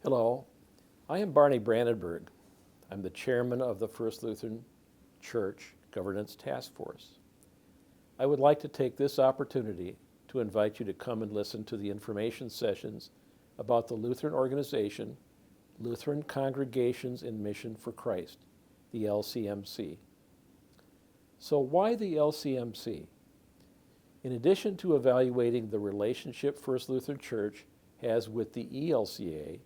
Hello, I am Barney Brandenburg. I'm the chairman of the First Lutheran Church Governance Task Force. I would like to take this opportunity to invite you to come and listen to the information sessions about the Lutheran organization, Lutheran Congregations in Mission for Christ, the LCMC. So why the LCMC? In addition to evaluating the relationship First Lutheran Church has with the ELCA,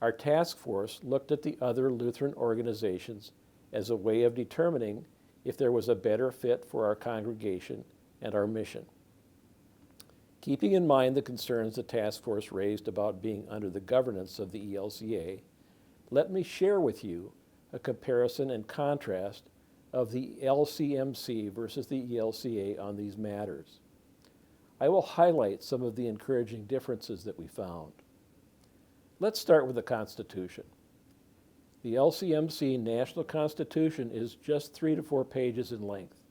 our task force looked at the other Lutheran organizations as a way of determining if there was a better fit for our congregation and our mission. Keeping in mind the concerns the task force raised about being under the governance of the ELCA, let me share with you a comparison and contrast of the LCMC versus the ELCA on these matters. I will highlight some of the encouraging differences that we found. Let's start with the Constitution. The LCMC National Constitution is just 3 to 4 pages in length.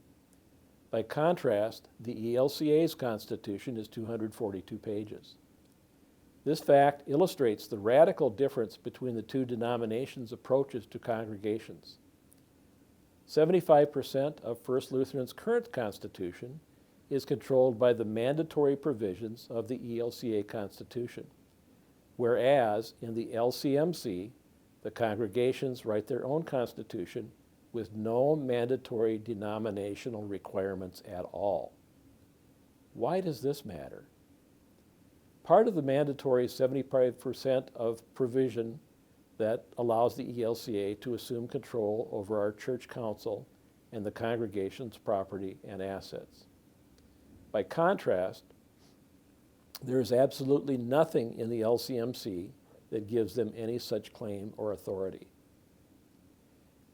By contrast, the ELCA's Constitution is 242 pages. This fact illustrates the radical difference between the two denominations' approaches to congregations. 75% of First Lutheran's current Constitution is controlled by the mandatory provisions of the ELCA Constitution, whereas in the LCMC, the congregations write their own constitution with no mandatory denominational requirements at all. Why does this matter? Part of the mandatory 75% of provision that allows the ELCA to assume control over our church council and the congregation's property and assets. By contrast, there is absolutely nothing in the LCMC that gives them any such claim or authority.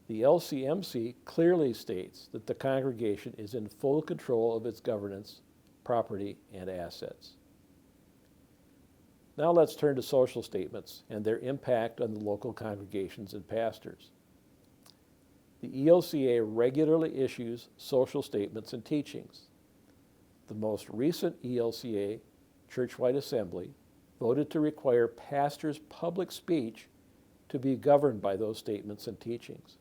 The LCMC clearly states that the congregation is in full control of its governance, property, and assets. Now let's turn to social statements and their impact on the local congregations and pastors. The ELCA regularly issues social statements and teachings. The most recent ELCA churchwide assembly voted to require pastors' public speech to be governed by those statements and teachings.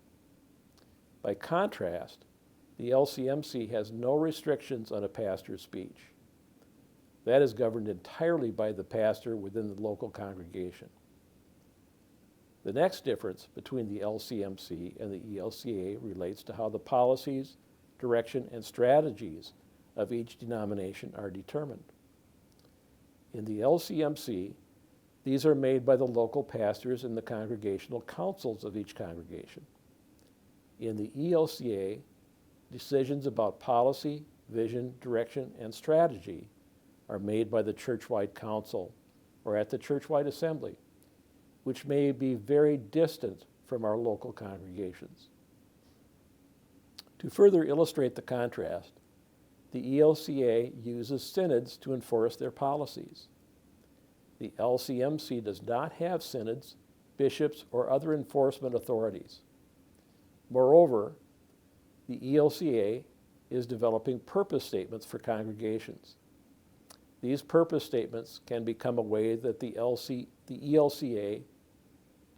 By contrast, the LCMC has no restrictions on a pastor's speech. That is governed entirely by the pastor within the local congregation. The next difference between the LCMC and the ELCA relates to how the policies, direction, and strategies of each denomination are determined. In the LCMC, these are made by the local pastors and the congregational councils of each congregation. In the ELCA, decisions about policy, vision, direction, and strategy are made by the churchwide council or at the churchwide assembly, which may be very distant from our local congregations. To further illustrate the contrast, the ELCA uses synods to enforce their policies. The LCMC does not have synods, bishops, or other enforcement authorities. Moreover, the ELCA is developing purpose statements for congregations. These purpose statements can become a way that the ELCA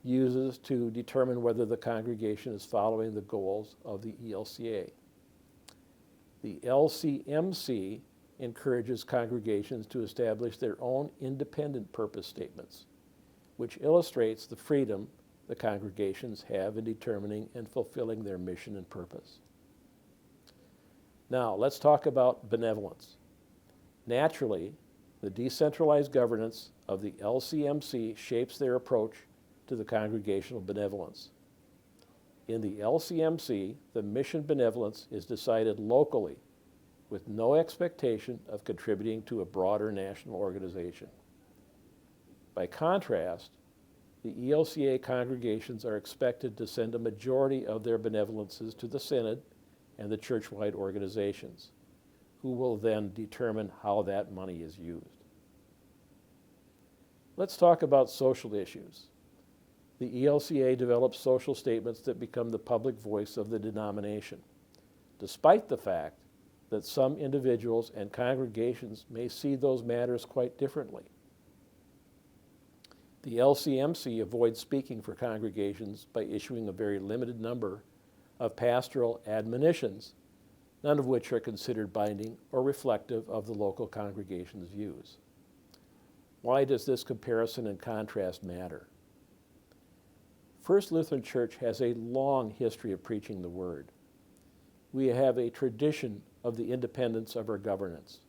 uses to determine whether the congregation is following the goals of the ELCA. The LCMC encourages congregations to establish their own independent purpose statements, which illustrates the freedom the congregations have in determining and fulfilling their mission and purpose. Now, let's talk about benevolence. Naturally, the decentralized governance of the LCMC shapes their approach to the congregational benevolence. In the LCMC, the mission benevolence is decided locally with no expectation of contributing to a broader national organization. By contrast, the ELCA congregations are expected to send a majority of their benevolences to the synod and the churchwide organizations, who will then determine how that money is used. Let's talk about social issues. The ELCA develops social statements that become the public voice of the denomination, despite the fact that some individuals and congregations may see those matters quite differently. The LCMC avoids speaking for congregations by issuing a very limited number of pastoral admonitions, none of which are considered binding or reflective of the local congregation's views. Why does this comparison and contrast matter? First Lutheran Church has a long history of preaching the Word. We have a tradition of the independence of our governance.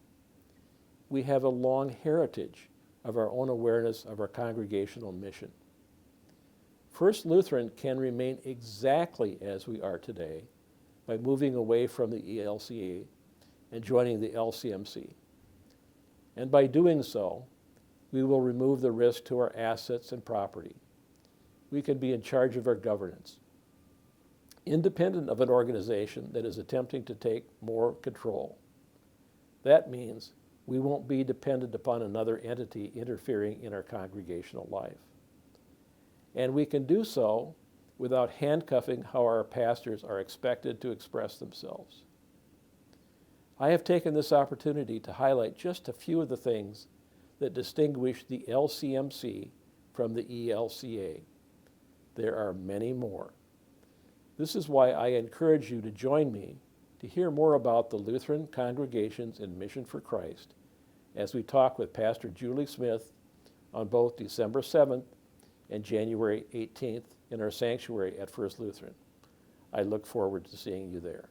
We have a long heritage of our own awareness of our congregational mission. First Lutheran can remain exactly as we are today by moving away from the ELCA and joining the LCMC. And by doing so, we will remove the risk to our assets and property. We can be in charge of our governance, independent of an organization that is attempting to take more control. That means we won't be dependent upon another entity interfering in our congregational life. And we can do so without handcuffing how our pastors are expected to express themselves. I have taken this opportunity to highlight just a few of the things that distinguish the LCMC from the ELCA. There are many more. This is why I encourage you to join me to hear more about the Lutheran congregations in Mission for Christ as we talk with Pastor Julie Smith on both December 7th and January 18th in our sanctuary at First Lutheran. I look forward to seeing you there.